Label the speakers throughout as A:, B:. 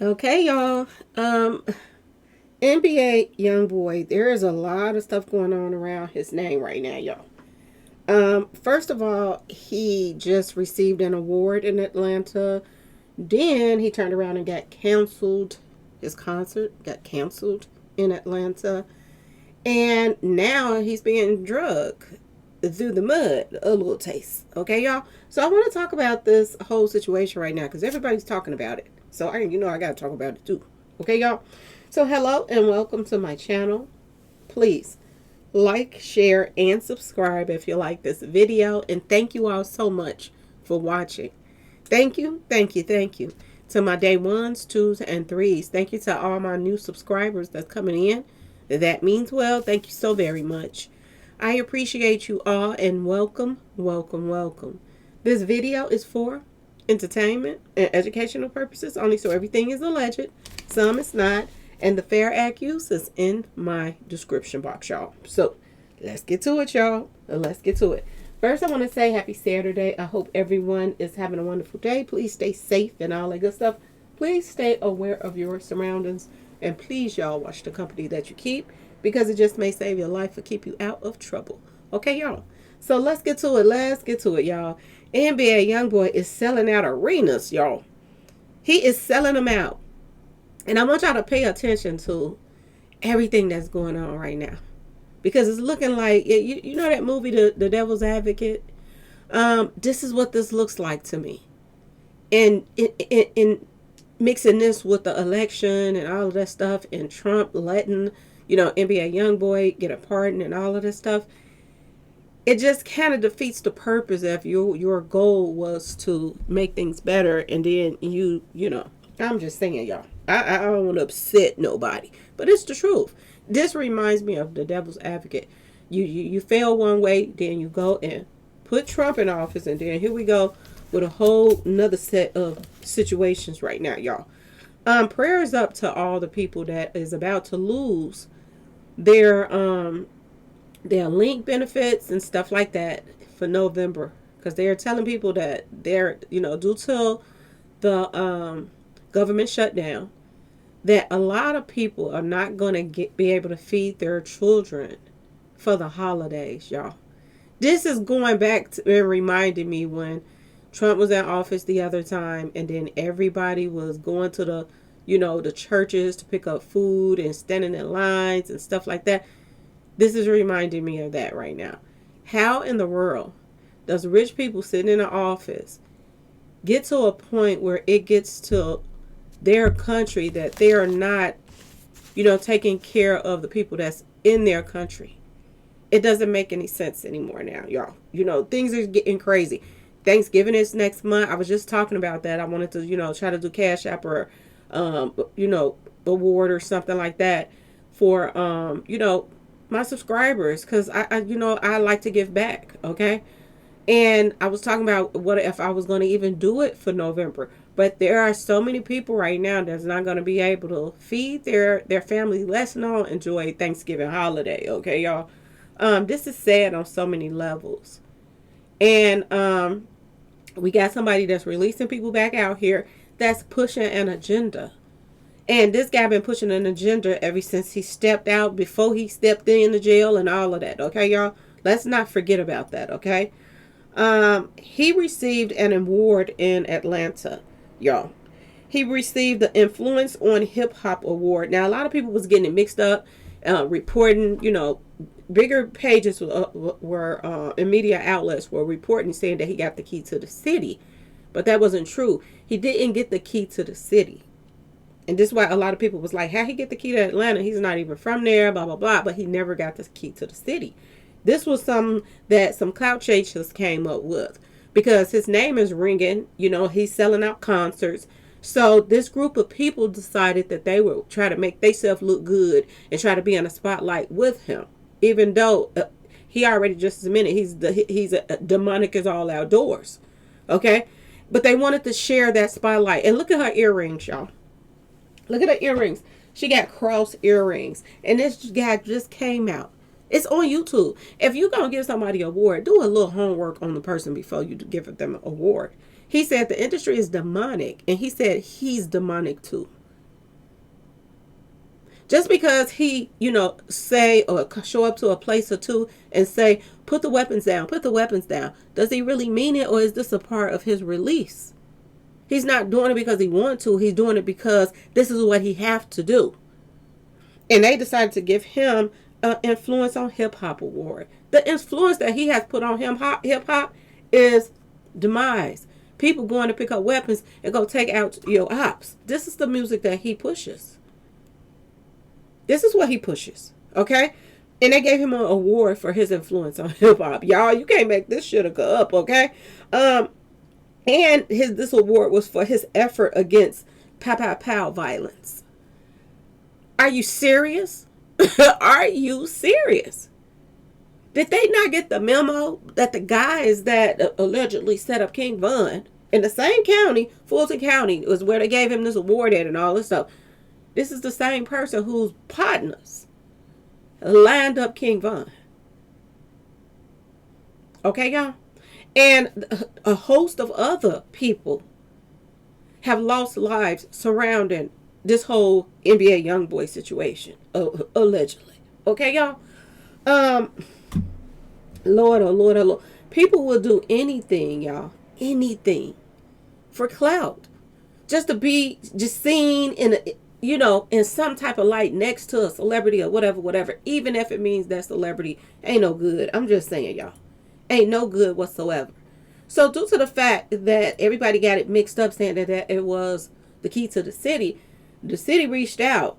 A: Okay, y'all. NBA YoungBoy, there is a lot of stuff going on around his name right now, y'all. First of all, he just received an award in Atlanta. Then he turned around and got canceled. His concert got canceled in Atlanta. And now he's being drugged through the mud, a little taste. Okay, y'all? So I want to talk about this whole situation right now because everybody's talking about it. So I got to talk about it too. Okay, y'all? So hello and welcome to my channel. Please like, share, and subscribe if you like this video. And thank you all so much for watching. Thank you, thank you, thank you to my day ones, twos, and threes. Thank you to all my new subscribers that's coming in. That means well. Thank you so very much. I appreciate you all and welcome, welcome, welcome. This video is for entertainment and educational purposes only, so everything is alleged. Some is not. And the fair accuse is in my description box, y'all. So let's get to it, y'all. Let's get to it. First, I want to say happy Saturday. I hope everyone is having a wonderful day. Please stay safe and all that good stuff. Please stay aware of your surroundings. And please, y'all, watch the company that you keep because it just may save your life or keep you out of trouble. Okay, y'all? So let's get to it. Let's get to it, y'all. NBA YoungBoy is selling out arenas, y'all. He is selling them out. And I want y'all to pay attention to everything that's going on right now. Because it's looking like, you know that movie, The Devil's Advocate? This is what this looks like to me. And in mixing this with the election and all of that stuff, and Trump letting, NBA YoungBoy get a pardon and all of this stuff, it just kind of defeats the purpose if your goal was to make things better. And then I'm just saying, y'all, I don't want to upset nobody, but it's the truth. This reminds me of the devil's advocate. You fail one way, then you go and put Trump in office, and then here we go with a whole another set of situations right now, y'all. Prayers up to all the people that is about to lose their link benefits and stuff like that for November, because they're telling people that they're due to the government shutdown, that a lot of people are not going to be able to feed their children for the holidays, y'all. This is going back to and reminding me when Trump was in office the other time, and then everybody was going to the churches to pick up food and standing in lines and stuff like that. This is reminding me of that right now. How in the world does rich people sitting in an office get to a point where it gets to their country that they are not, taking care of the people that's in their country? It doesn't make any sense anymore now, y'all. Things are getting crazy. Thanksgiving is next month. I was just talking about that. I wanted to, try to do Cash App or, award or something like that for, my subscribers, because I like to give back. Okay. And I was talking about what if I was going to even do it for November. But there are so many people right now that's not going to be able to feed their family, less known enjoy Thanksgiving holiday. Okay, y'all. This is sad on so many levels. And we got somebody that's releasing people back out here that's pushing an agenda. And this guy been pushing an agenda ever since he stepped out, before he stepped in the jail and all of that. Okay, y'all? Let's not forget about that, okay? He received an award in Atlanta, y'all. He received the Influence on Hip Hop Award. Now, a lot of people was getting it mixed up, reporting, bigger pages were in media outlets were reporting, saying that he got the key to the city. But that wasn't true. He didn't get the key to the city. And this is why a lot of people was like, how he get the key to Atlanta? He's not even from there, blah, blah, blah. But he never got the key to the city. This was something that some clout chasers came up with, because his name is ringing. He's selling out concerts. So this group of people decided that they would try to make themselves look good and try to be in a spotlight with him, even though he already just admitted he's a demonic is all outdoors. Okay, but they wanted to share that spotlight. And look at her earrings, y'all. Look at her earrings. She got cross earrings. And this guy just came out. It's on YouTube. If you're going to give somebody an award, do a little homework on the person before you give them an award. He said the industry is demonic. And he said he's demonic too. Just because he, say or show up to a place or two and say, put the weapons down, put the weapons down. Does he really mean it, or is this a part of his release? He's not doing it because he wants to. He's doing it because this is what he has to do. And they decided to give him an Influence on Hip Hop award. The influence that he has put on hip hop is demise. People going to pick up weapons and go take out your ops. This is the music that he pushes. This is what he pushes. Okay? And they gave him an award for his influence on hip hop. Y'all, you can't make this shit go up, okay? And this award was for his effort against pow violence. Are you serious? Are you serious? Did they not get the memo that the guys that allegedly set up King Von in the same county, Fulton County, was where they gave him this award at and all this stuff? This is the same person whose partners lined up King Von. Okay, y'all? And a host of other people have lost lives surrounding this whole NBA YoungBoy situation, allegedly. Okay, y'all? Lord, oh Lord, oh Lord. People will do anything, y'all. Anything. For clout. Just to be just seen in some type of light next to a celebrity or whatever. Even if it means that celebrity ain't no good. I'm just saying, y'all. Ain't no good whatsoever. So due to the fact that everybody got it mixed up saying that it was the key to the city reached out.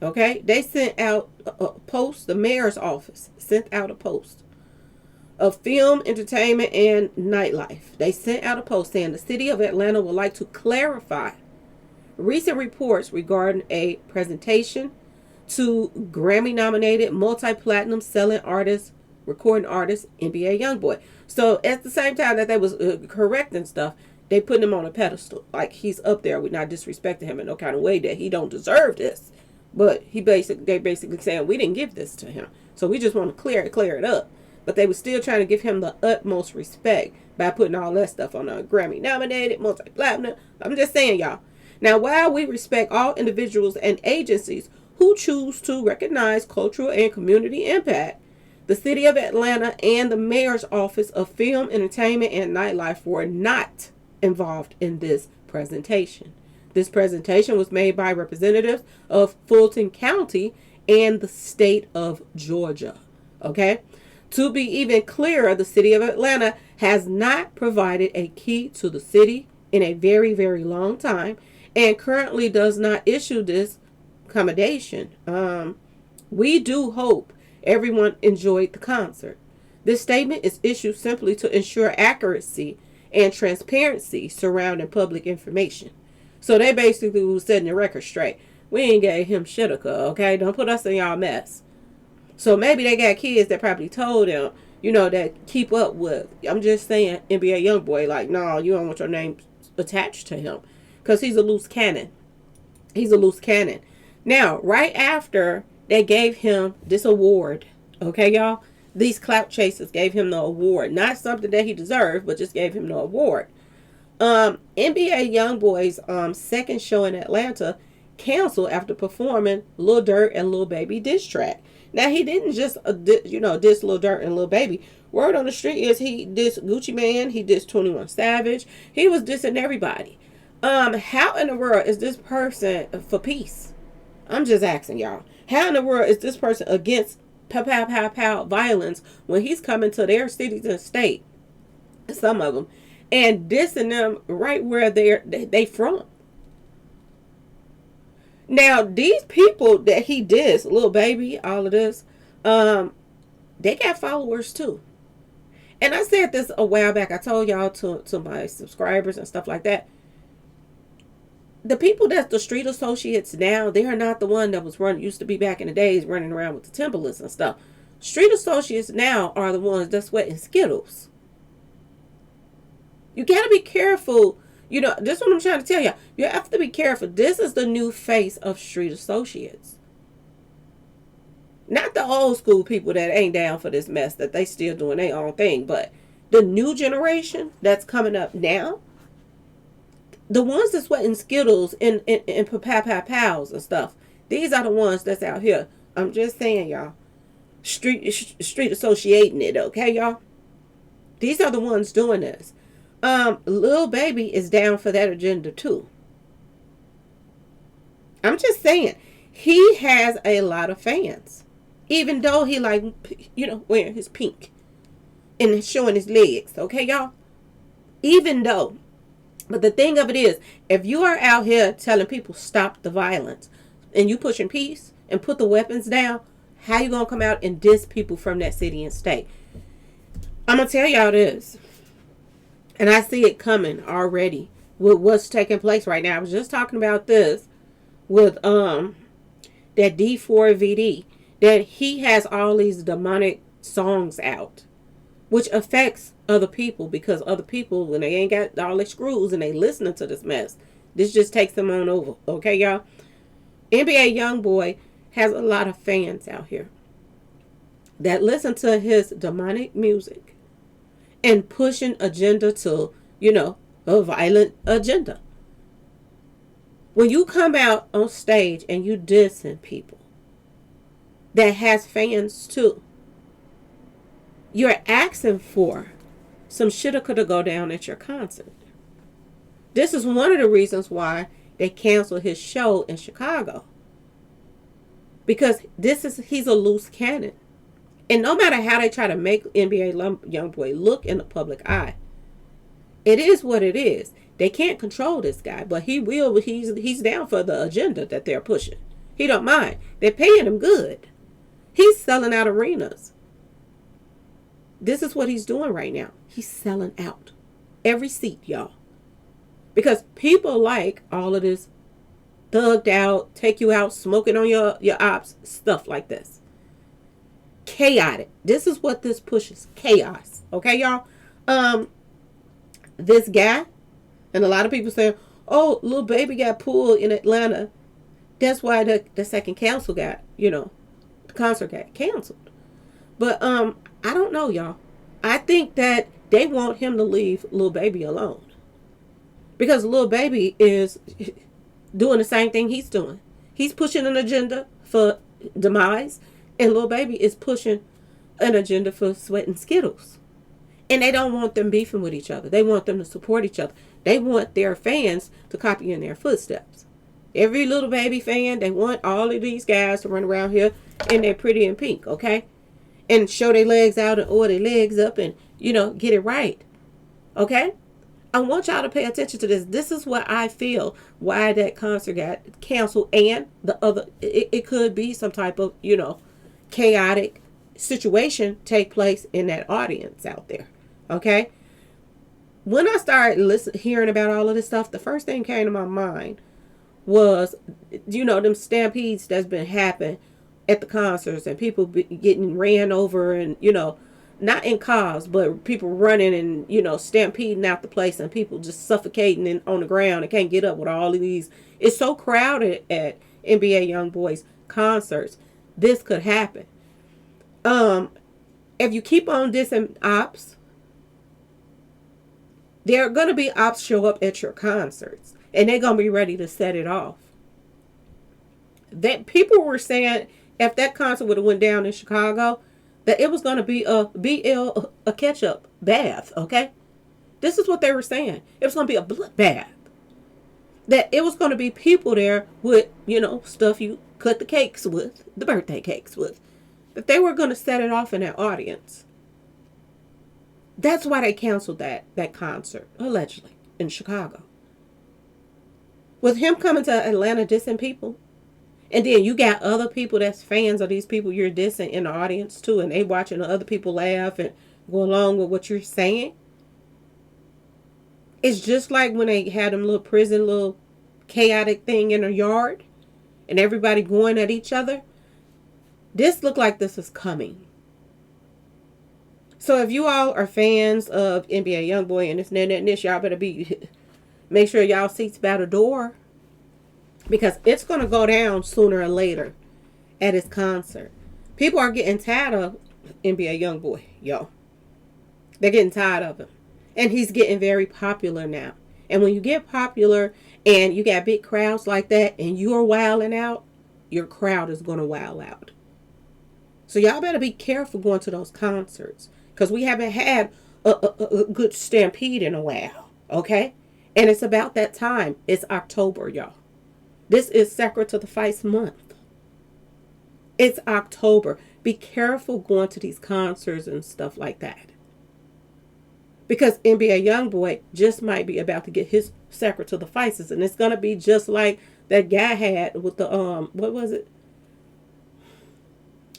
A: Okay? They sent out a post. The mayor's office sent out a post of film, entertainment, and nightlife. They sent out a post saying the city of Atlanta would like to clarify recent reports regarding a presentation to Grammy-nominated multi-platinum selling artist, recording artist, NBA YoungBoy. So at the same time that they was correcting stuff, they put him on a pedestal. Like he's up there. We're not disrespecting him in no kind of way that he don't deserve this. But they basically saying we didn't give this to him. So we just want to clear it up. But they were still trying to give him the utmost respect by putting all that stuff on a Grammy-nominated, multi-platinum. I'm just saying, y'all. Now, while we respect all individuals and agencies who choose to recognize cultural and community impact, the City of Atlanta and the Mayor's Office of Film, Entertainment, and Nightlife were not involved in this presentation. This presentation was made by representatives of Fulton County and the state of Georgia. Okay? To be even clearer, the City of Atlanta has not provided a key to the city in a very, very long time and currently does not issue this accommodation. We do hope everyone enjoyed the concert. This statement is issued simply to ensure accuracy and transparency surrounding public information. So they basically were setting the record straight. We ain't gave him shitica, okay? Don't put us in y'all mess. So maybe they got kids that probably told them, that keep up with. I'm just saying, NBA YoungBoy, like, no, you don't want your name attached to him. Because he's a loose cannon. He's a loose cannon. Now, right after they gave him this award, okay, y'all? These clout chasers gave him the award. Not something that he deserved, but just gave him the award. NBA YoungBoy's second show in Atlanta canceled after performing Lil Durk and Lil Baby diss track. Now, he didn't just, diss Lil Durk and Lil Baby. Word on the street is he dissed Gucci Mane. He dissed 21 Savage. He was dissing everybody. How in the world is this person for peace? I'm just asking y'all. How in the world is this person against pow violence when he's coming to their cities and state, some of them, and dissing them right where they from? Now, these people that he dissed, Lil Baby, all of this, they got followers too. And I said this a while back. I told y'all to my subscribers and stuff like that. The people that's the street associates now, they are not the one that used to be back in the days running around with the Timberlands and stuff. Street associates now are the ones that's sweating Skittles. You got to be careful. This is what I'm trying to tell you. You have to be careful. This is the new face of street associates. Not the old school people that ain't down for this mess, that they still doing their own thing. But the new generation that's coming up now, the ones that's sweating Skittles and pows and stuff, These are the ones that's out here. I'm just saying, y'all. Street associating it, okay, y'all? These are the ones doing this. Lil Baby is down for that agenda too. I'm just saying, he has a lot of fans. Even though he like, wearing his pink and showing his legs, okay, y'all? Even though. But the thing of it is, if you are out here telling people stop the violence and you pushing peace and put the weapons down, how you going to come out and diss people from that city and state? I'm going to tell y'all this. And I see it coming already with what's taking place right now. I was just talking about this with that D4VD, that he has all these demonic songs out, which affects other people, because other people, when they ain't got all their screws and they listening to this mess, this just takes them on over. Okay, y'all? NBA YoungBoy has a lot of fans out here that listen to his demonic music and pushing agenda to, a violent agenda. When you come out on stage and you dissing people that has fans too, you're asking for some shoulda coulda go down at your concert. This is one of the reasons why they canceled his show in Chicago. Because he's a loose cannon. And no matter how they try to make NBA YoungBoy look in the public eye, it is what it is. They can't control this guy, but he's down for the agenda that they're pushing. He don't mind. They're paying him good. He's selling out arenas. This is what he's doing right now. He's selling out every seat, y'all. Because people like all of this thugged out, take you out, smoking on your ops, stuff like this. Chaotic. This is what this pushes. Chaos. Okay, y'all? This guy, and a lot of people say, oh, Lil Baby got pulled in Atlanta. That's why the second council got, the concert got canceled. But I don't know, y'all. I think that they want him to leave Lil Baby alone. Because Lil Baby is doing the same thing he's doing. He's pushing an agenda for demise, and Lil Baby is pushing an agenda for sweat and Skittles. And they don't want them beefing with each other. They want them to support each other. They want their fans to copy in their footsteps. Every Lil Baby fan, they want all of these guys to run around here in their pretty and pink, okay? And show their legs out and or their legs up and, get it right. Okay? I want y'all to pay attention to this. This is what I feel why that concert got canceled, and the other, it could be some type of, chaotic situation take place in that audience out there. Okay? When I started hearing about all of this stuff, the first thing came to my mind was, them stampedes that's been happening at the concerts and people getting ran over and, not in cars, but people running and, stampeding out the place and people just suffocating on the ground and can't get up with all of these. It's so crowded at NBA YoungBoy's concerts. This could happen. If you keep on dissing ops, there are going to be ops show up at your concerts and they're going to be ready to set it off. That people were saying if that concert would have went down in Chicago, that it was going to be a ketchup bath, okay? This is what they were saying. It was going to be a bloodbath. That it was going to be people there with, stuff you cut the cakes with, the birthday cakes with. That they were going to set it off in that audience. That's why they canceled that concert, allegedly, in Chicago. With him coming to Atlanta dissing people, and then you got other people that's fans of these people you're dissing in the audience too, and they watching the other people laugh and go along with what you're saying. It's just like when they had them little chaotic thing in a yard, and everybody going at each other. This looked like this is coming. So if you all are fans of NBA YoungBoy and this, y'all better make sure y'all seats by the door. Because it's going to go down sooner or later at his concert. People are getting tired of NBA YoungBoy, yo. They're getting tired of him. And he's getting very popular now. And when you get popular and you got big crowds like that and you're wilding out, your crowd is going to wow out. So y'all better be careful going to those concerts, because we haven't had a good stampede in a while. Okay? And it's about that time. It's October, y'all. This is Sacrifice month. It's October. Be careful going to these concerts and stuff like that. Because NBA YoungBoy just might be about to get his sacrifices, and it's gonna be just like that guy had with the what was it?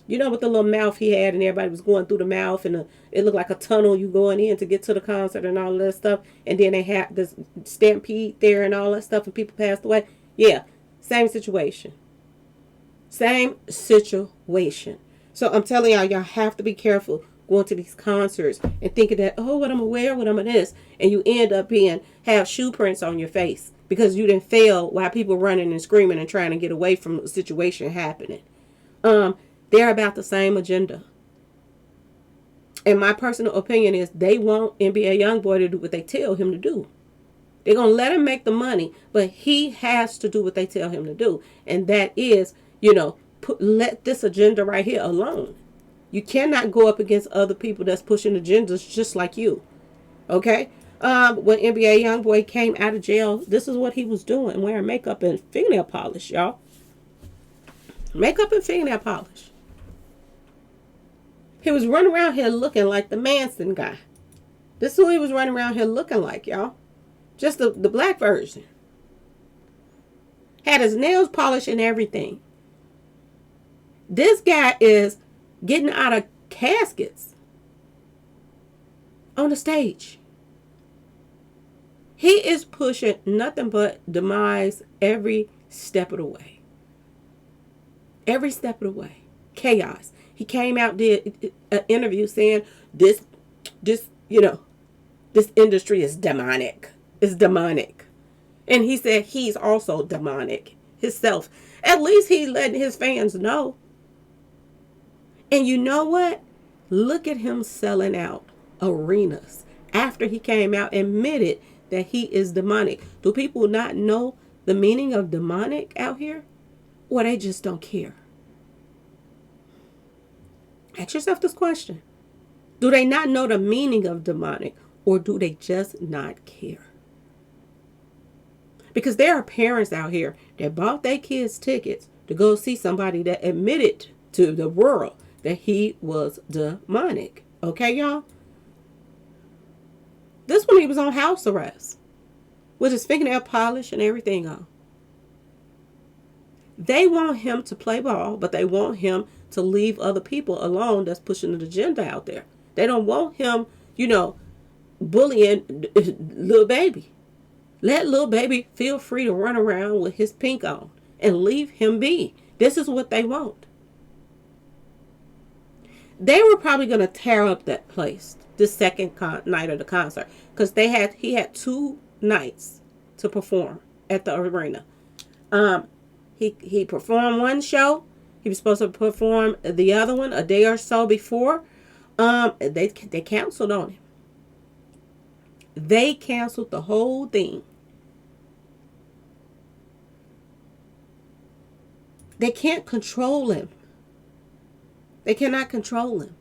A: You know, with the little mouth he had, and everybody was going through the mouth, and it looked like a tunnel you going in to get to the concert and all that stuff. And then they had this stampede there and all that stuff, and people passed away. Yeah, same situation. Same situation. So I'm telling y'all have to be careful going to these concerts and thinking that, oh, what I'm gonna wear, what I'm gonna this, and you end up have shoe prints on your face because you didn't fail while people running and screaming and trying to get away from the situation happening. They're about the same agenda. And my personal opinion is they want NBA YoungBoy to do what they tell him to do. They're gonna let him make the money, but he has to do what they tell him to do, and that is, let this agenda right here alone. You cannot go up against other people that's pushing agendas just like you. Okay? When NBA YoungBoy came out of jail, this is what he was doing, wearing makeup and fingernail polish, y'all. Makeup and fingernail polish. He was running around here looking like the Manson guy. This is who he was running around here looking like, y'all. Just the black version. Had his nails polished and everything. This guy is getting out of caskets on the stage. He is pushing nothing but demise every step of the way. Every step of the way. Chaos. He came out, did an interview saying this industry is demonic. It's demonic. And he said he's also demonic himself. At least he letting his fans know. And you know what? Look at him selling out arenas after he came out and admitted that he is demonic. Do people not know the meaning of demonic out here? Or they just don't care? Ask yourself this question. Do they not know the meaning of demonic, or do they just not care? Because there are parents out here that bought their kids tickets to go see somebody that admitted to the world that he was demonic. Okay, y'all? This one, he was on house arrest with his fingernail polish and everything on. They want him to play ball, but they want him to leave other people alone that's pushing the agenda out there. They don't want him, bullying Lil Baby. Let Lil Baby feel free to run around with his pink on and leave him be. This is what they want. They were probably going to tear up that place the second night of the concert, because he had 2 nights to perform at the arena. He performed one show. He was supposed to perform the other one a day or so before. They canceled on him. They canceled the whole thing. They can't control him. They cannot control him.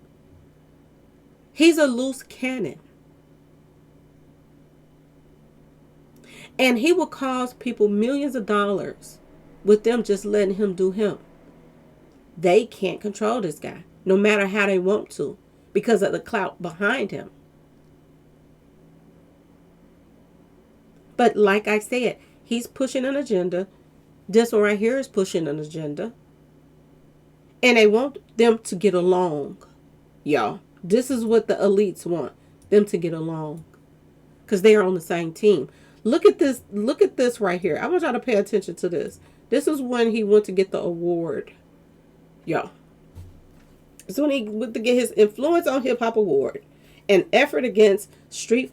A: He's a loose cannon. And he will cost people millions of dollars with them just letting him do him. They can't control this guy, no matter how they want to, because of the clout behind him. But like I said, he's pushing an agenda. This one right here is pushing an agenda. And they want them to get along, y'all. This is what the elites want, them to get along, because they are on the same team. Look at this. Look at this right here. I want y'all to pay attention to this. This is when he went to get the award, y'all. It's when he went to get his Influence on Hip Hop Award, an effort against street,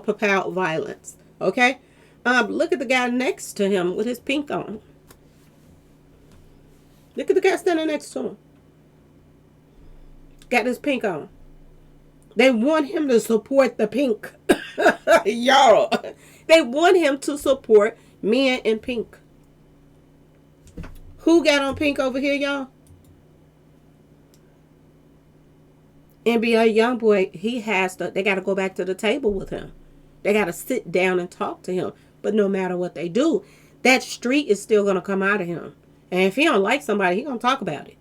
A: propelled violence. Okay, look at the guy next to him with his pink on. Look at the guy standing next to him. Got his pink on. They want him to support the pink. Y'all. They want him to support men in pink. Who got on pink over here, y'all? NBA YoungBoy, he has to, they got to go back to the table with him. They got to sit down and talk to him. But no matter what they do, that street is still going to come out of him. And if he don't like somebody, he going to talk about it.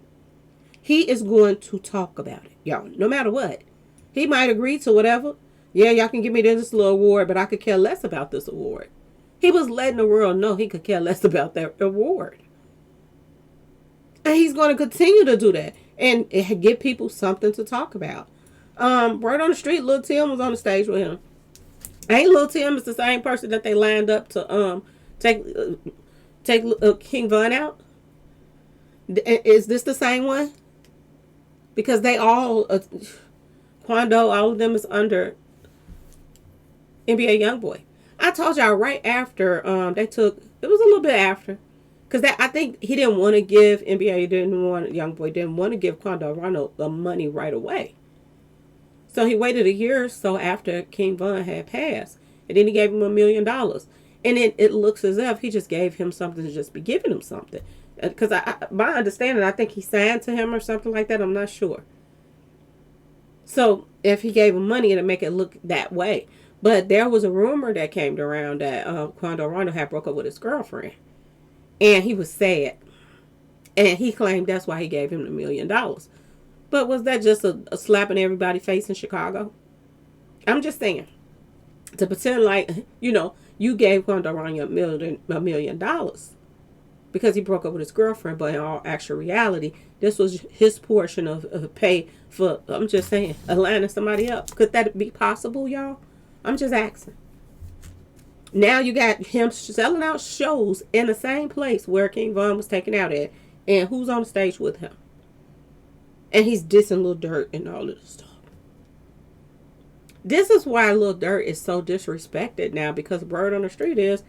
A: He is going to talk about it, y'all, no matter what. He might agree to whatever. Yeah, y'all can give me this little award, but I could care less about this award. He was letting the world know he could care less about that award. And he's going to continue to do that and give people something to talk about. Right on the street, Lil Tim was on the stage with him. Ain't Lil Tim is the same person that they lined up to take King Von out? Is this the same one? Because they all, Quando, all of them is under NBA YoungBoy. I told y'all right after they took, it was a little bit after. Because I think he didn't want to give YoungBoy didn't want to give Quando Rondo the money right away. So he waited a year or so after King Von had passed. And then he gave him $1 million. And it looks as if he just gave him something to just be giving him something. Because my understanding, I think he signed to him or something like that. I'm not sure. So if he gave him money, it'd make it look that way. But there was a rumor that came around that Quando Rondo had broke up with his girlfriend. And he was sad. And he claimed that's why he gave him the $1 million. But was that just a slap in everybody's face in Chicago? I'm just saying. To pretend like, you gave Quando Rondo $1 million because he broke up with his girlfriend. But in all actual reality, this was his portion of pay for, I'm just saying, lining somebody up. Could that be possible, y'all? I'm just asking. Now you got him selling out shows in the same place where King Von was taken out at. And who's on the stage with him? And he's dissing Lil Durk and all of this stuff. This is why Lil Durk is so disrespected now. Because the word on the street is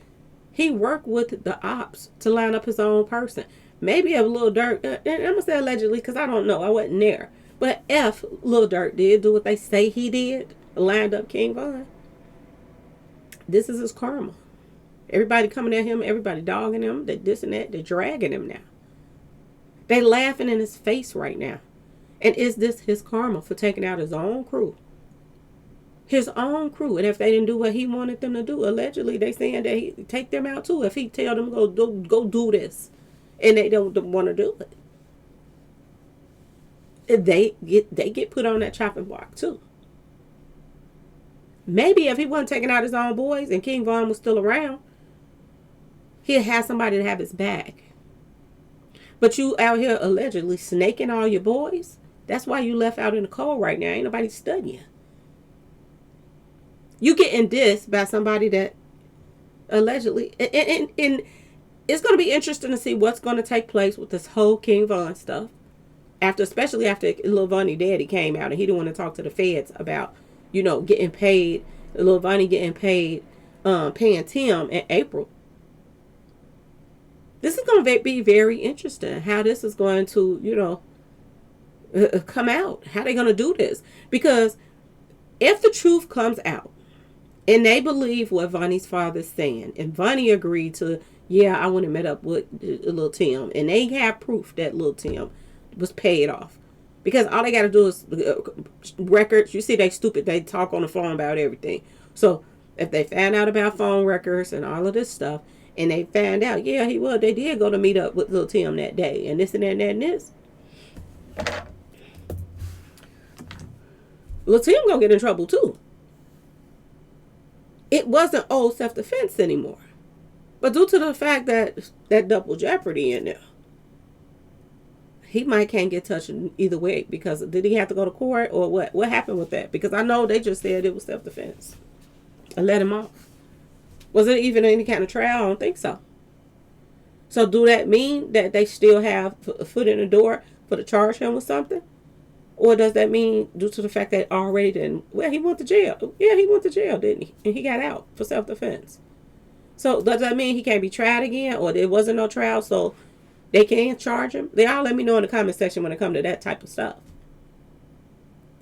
A: he worked with the ops to line up his own person. Maybe if Lil Durk, I'm going to say allegedly because I don't know. I wasn't there. But if Lil Durk did do what they say he did, lined up King Von, this is his karma. Everybody coming at him, everybody dogging him, they this and that, they're dragging him now. They laughing in his face right now. And is this his karma for taking out his own crew? His own crew. And if they didn't do what he wanted them to do, allegedly they saying that he take them out too. If he tell them go do this, and they don't want to do it, they get put on that chopping block too. Maybe if he wasn't taking out his own boys and King Von was still around, he'd have somebody to have his back. But you out here allegedly snaking all your boys. That's why you left out in the cold right now. Ain't nobody studying. You getting dissed by somebody that allegedly, and it's going to be interesting to see what's going to take place with this whole King Von stuff. Especially after Lil Vonnie daddy came out and he didn't want to talk to the feds about, getting paid, Lil Vonnie getting paid, paying Tim in April. This is going to be very interesting how this is going to, come out. How they going to do this? Because if the truth comes out and they believe what Vonnie's father's saying, and Vonnie agreed to, yeah, I went and met up with Lil Tim, and they have proof that Lil Tim was paid off. Because all they got to do is records. You see, they stupid. They talk on the phone about everything. So if they found out about phone records and all of this stuff, and they found out, yeah, they did go to meet up with Lil Tim that day, and this and that and that and this. Lil Tim gonna get in trouble too. It wasn't old self-defense anymore. But due to the fact that double jeopardy in there, he might can't get touched either way. Because did he have to go to court or what? What happened with that? Because I know they just said it was self-defense and let him off. Was it even any kind of trial? I don't think so. So do that mean that they still have a foot in the door for to charge him with something? Or does that mean due to the fact that already he went to jail? Yeah, he went to jail, didn't he? And he got out for self-defense. So does that mean he can't be tried again? Or there wasn't no trial, so they can't charge him? They all let me know in the comment section when it comes to that type of stuff.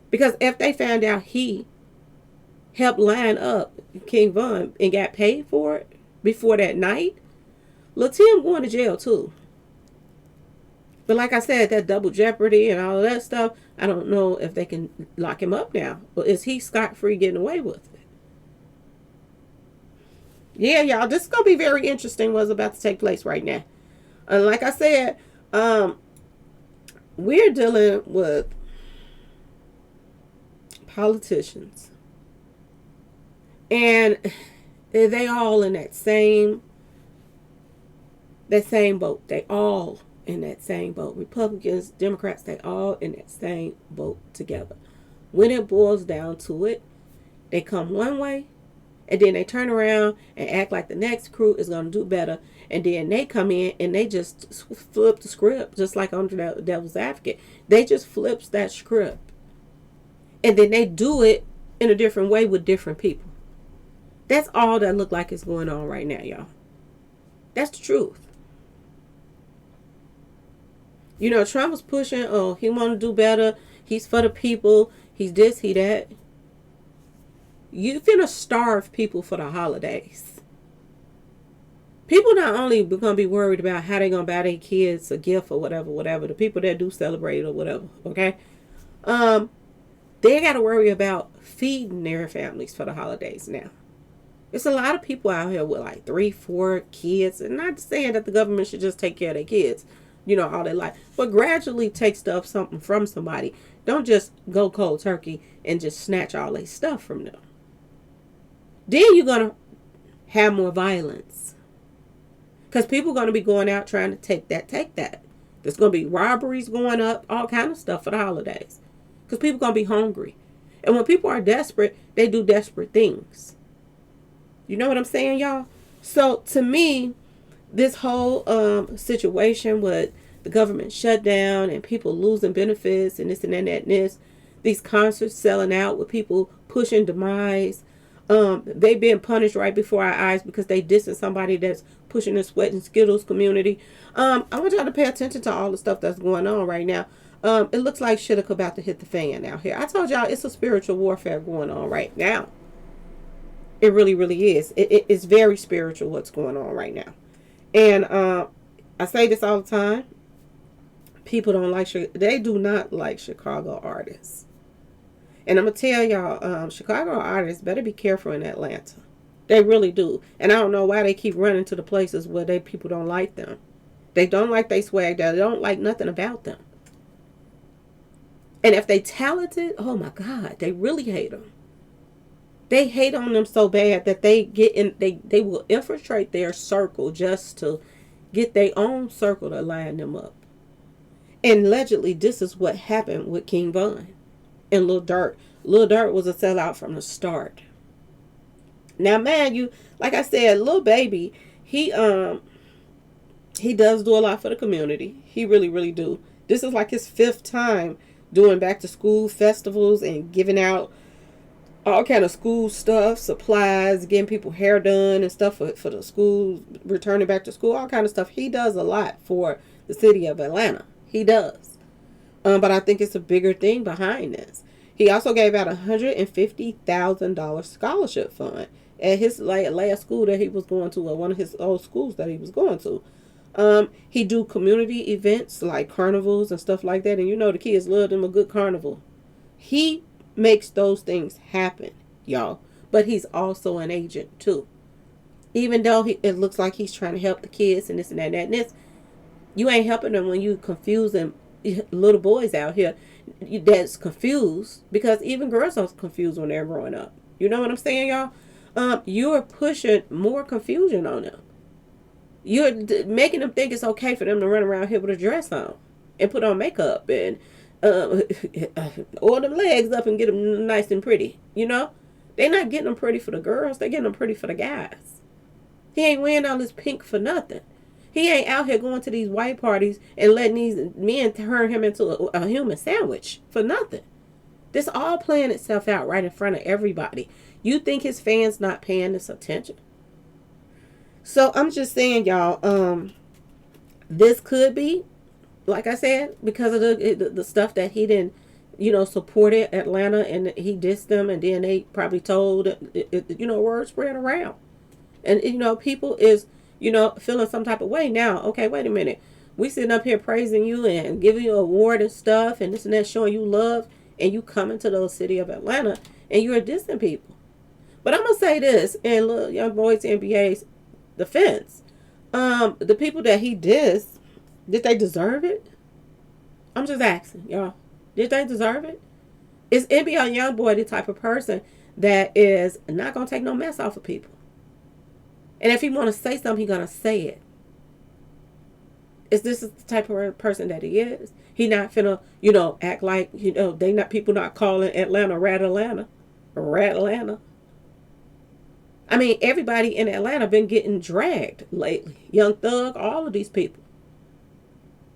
A: Because if they found out he helped line up King Von and got paid for it before that night, Lil Tim going to jail too. But like I said, that double jeopardy and all of that stuff, I don't know if they can lock him up now. Or is he scot-free getting away with it? Yeah, y'all, this is going to be very interesting what's about to take place right now. Like I said, we're dealing with politicians. And they all in that same boat. They all in that same boat. Republicans, Democrats, they all in that same boat together. When it boils down to it, they come one way, and then they turn around and act like the next crew is going to do better. And then they come in and they just flip the script, just like on the Devil's Advocate. They just flips that script. And then they do it in a different way with different people. That's all that look like is going on right now, y'all. That's the truth. You know, Trump was pushing, oh, he want to do better. He's for the people. He's this, he that. You finna starve people for the holidays. People not only going to be worried about how they going to buy their kids a gift or whatever. The people that do celebrate or whatever, okay? They got to worry about feeding their families for the holidays now. There's a lot of people out here with like 3, 4 kids. And not saying that the government should just take care of their kids, you know, all their life. But gradually take something from somebody. Don't just go cold turkey and just snatch all their stuff from them. Then you're going to have more violence. Because people are going to be going out trying to take that. There's going to be robberies going up, all kind of stuff for the holidays. Because people are going to be hungry. And when people are desperate, they do desperate things. You know what I'm saying, y'all? So, to me, this whole situation with the government shutdown and people losing benefits and this and that and this, these concerts selling out with people pushing demise, they being punished right before our eyes because they dissing somebody that's pushing the Sweat and Skittles community. I want y'all to pay attention to all the stuff that's going on right now. It looks like shit about to hit the fan out here. I told y'all it's a spiritual warfare going on right now. It really, really is. It's very spiritual what's going on right now. And I say this all the time. People don't like, they do not like Chicago artists. And I'm going to tell y'all, Chicago artists better be careful in Atlanta. They really do. And I don't know why they keep running to the places where people don't like them. They don't like they swag. They don't like nothing about them. And if they talented, oh my God, they really hate them. They hate on them so bad that they get in. They will infiltrate their circle just to get their own circle to line them up. And allegedly, this is what happened with King Von and Lil Durk. Lil Durk was a sellout from the start. Now, man, like I said, Lil Baby, he does do a lot for the community. He really, really do. This is like his 5th time doing back to school festivals and giving out all kind of school stuff, supplies, getting people hair done and stuff for the schools, returning back to school, all kind of stuff. He does a lot for the city of Atlanta. He does. But I think it's a bigger thing behind this. He also gave out $150,000 scholarship fund at his last school that he was going to, or one of his old schools that he was going to. He do community events like carnivals and stuff like that. And you know the kids love them a good carnival. He makes those things happen, y'all. But he's also an agent too. Even though it looks like he's trying to help the kids and this and that and that and this, you ain't helping them when you confusing little boys out here that's confused, because even girls are confused when they're growing up. You know what I'm saying, y'all? You're pushing more confusion on them. You're making them think it's okay for them to run around here with a dress on and put on makeup and oil them legs up and get them nice and pretty. You know, they're not getting them pretty for the girls. They're getting them pretty for the guys. He ain't wearing all this pink for nothing. He ain't out here going to these white parties and letting these men turn him into a human sandwich for nothing. This all playing itself out right in front of everybody. You think his fans not paying this attention? So I'm just saying, y'all, this could be, like I said, because of the stuff that he didn't, supported Atlanta, and he dissed them, and then they probably told, word spread around. And, people is, feeling some type of way now. Okay, wait a minute. We sitting up here praising you and giving you an award and stuff and this and that, showing you love, and you come into the city of Atlanta and you're dissing people. But I'm gonna say this in little young boys NBA's defense. The people that he dissed, did they deserve it? I'm just asking, y'all. Did they deserve it? Is NBA YoungBoy the type of person that is not gonna take no mess off of people? And if he want to say something, he gonna say it. Is this the type of person that he is? He not finna, act like, they not people not calling Atlanta Rat Atlanta. Rat Atlanta. I mean, everybody in Atlanta been getting dragged lately. Young Thug, all of these people.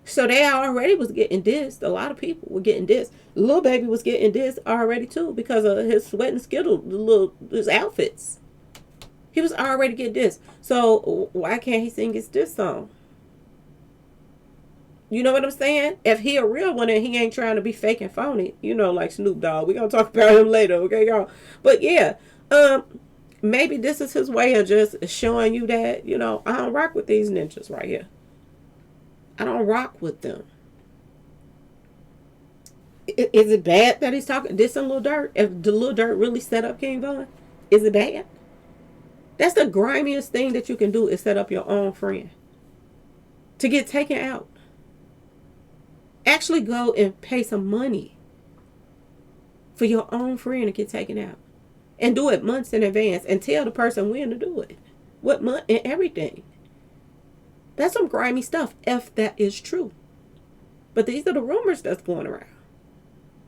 A: So they already was getting dissed. A lot of people were getting dissed. Lil Baby was getting dissed already too because of his sweat and skittle, his outfits. He was already getting dissed. So why can't he sing his diss song? You know what I'm saying? If he a real one and he ain't trying to be fake and phony, like Snoop Dogg. We're gonna talk about him later, okay, y'all? But yeah, maybe this is his way of just showing you that, I don't rock with these ninjas right here. I don't rock with them. Is it bad that he's talking this and Lil Durk? If the Lil Durk really set up King Von, is it bad? That's the grimiest thing that you can do, is set up your own friend to get taken out. Actually go and pay some money for your own friend to get taken out. And do it months in advance and tell the person when to do it. What month and everything. That's some grimy stuff, if that is true. But these are the rumors that's going around.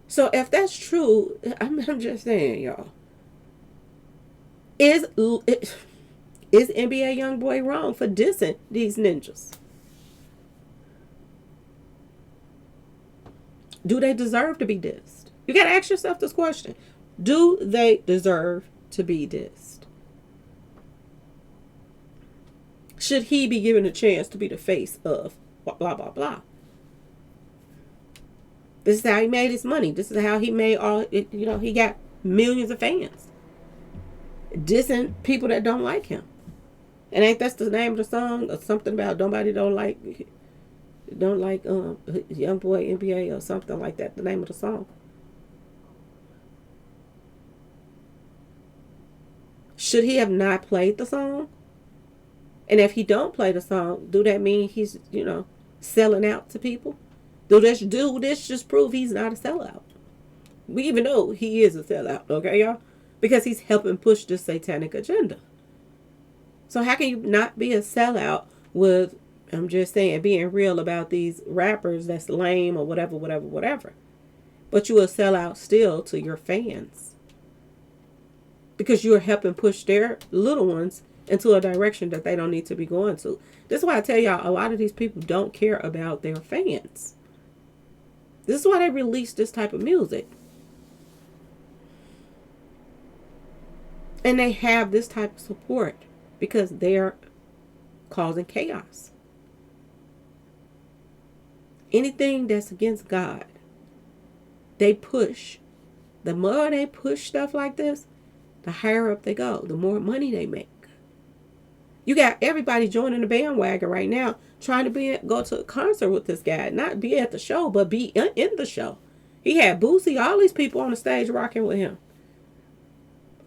A: So if that's true, I'm just saying, y'all. Is NBA YoungBoy wrong for dissing these ninjas? Do they deserve to be dissed? You got to ask yourself this question. Do they deserve to be dissed? Should he be given a chance to be the face of blah, blah, blah? This is how he made his money. This is how he made he got millions of fans. Dissing people that don't like him. And ain't that's the name of the song? Or something about nobody don't like YoungBoy NBA or something like that. The name of the song. Should he have not played the song? And if he don't play the song, do that mean he's, selling out to people? Do this just prove he's not a sellout? We even know he is a sellout, okay, y'all? Because he's helping push this satanic agenda. So how can you not be a sellout with, I'm just saying, being real about these rappers that's lame or whatever. But you a sellout still to your fans. Because you're helping push their little ones into a direction that they don't need to be going to. This is why I tell y'all, a lot of these people don't care about their fans. This is why they release this type of music. And they have this type of support because they're causing chaos. Anything that's against God, they push. The more they push stuff like this, the higher up they go, the more money they make. You got everybody joining the bandwagon right now, trying to go to a concert with this guy. Not be at the show, but be in the show. He had Boosie, all these people on the stage rocking with him.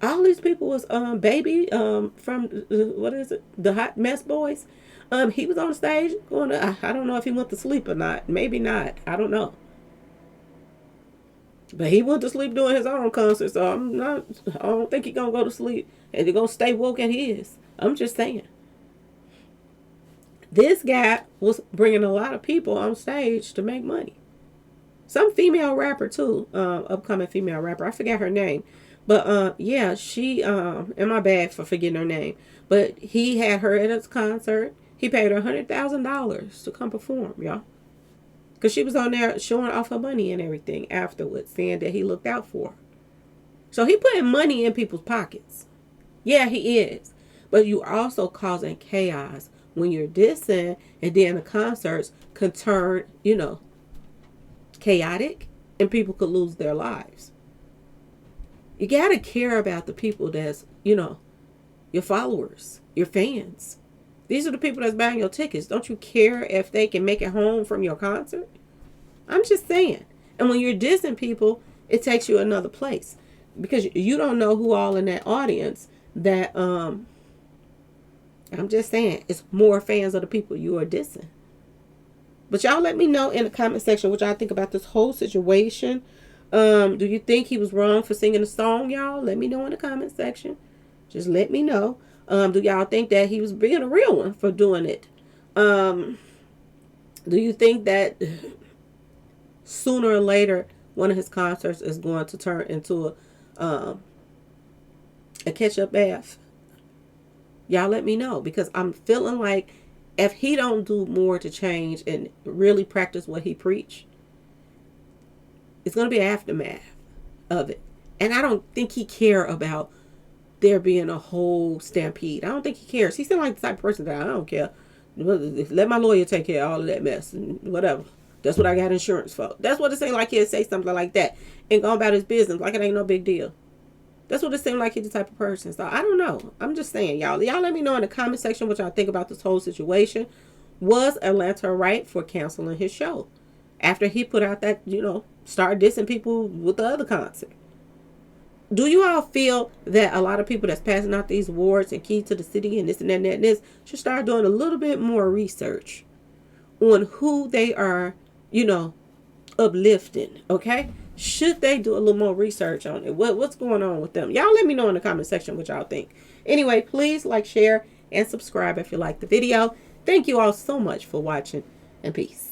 A: All these people was Baby from the Hot Mess Boys. He was on the stage going to, I don't know if he went to sleep or not. Maybe not. I don't know. But he went to sleep doing his own concert, so I don't think he's gonna go to sleep and he's gonna stay woke at his. I'm just saying. This guy was bringing a lot of people on stage to make money. Some female rapper too, upcoming female rapper. I forgot her name. But yeah, she and my bad for forgetting her name. But he had her at his concert. He paid her $100,000 to come perform, y'all. Because she was on there showing off her money and everything afterwards, saying that he looked out for her. So he putting money in people's pockets. Yeah, he is. But you also causing chaos when you're dissing, and then the concerts could turn, chaotic, and people could lose their lives. You got to care about the people that's, your followers, your fans. These are the people that's buying your tickets. Don't you care if they can make it home from your concert? I'm just saying. And when you're dissing people, it takes you another place. Because you don't know who all in that audience that, I'm just saying, it's more fans of the people you are dissing. But y'all let me know in the comment section what y'all think about this whole situation. Do you think he was wrong for singing the song, y'all? Let me know in the comment section. Just let me know. Do y'all think that he was being a real one for doing it? Do you think that sooner or later one of his concerts is going to turn into a catch-up bath? Y'all let me know, because I'm feeling like if he don't do more to change and really practice what he preached, it's going to be an aftermath of it. And I don't think he care about there being a whole stampede. I don't think he cares. He seems like the type of person that I don't care. Let my lawyer take care of all of that mess and whatever. That's what I got insurance for. That's what it seemed like he'd say something like that and go about his business like it ain't no big deal. That's what it seemed like he's the type of person. So I don't know. I'm just saying, y'all. Y'all let me know in the comment section what y'all think about this whole situation. Was Atlanta right for canceling his show after he put out that, start dissing people with the other concert? Do you all feel that a lot of people that's passing out these awards and key to the city and this and that and that and this should start doing a little bit more research on who they are, uplifting, okay? Should they do a little more research on it? What's going on with them? Y'all let me know in the comment section what y'all think. Anyway, please like, share, and subscribe if you like the video. Thank you all so much for watching, and peace.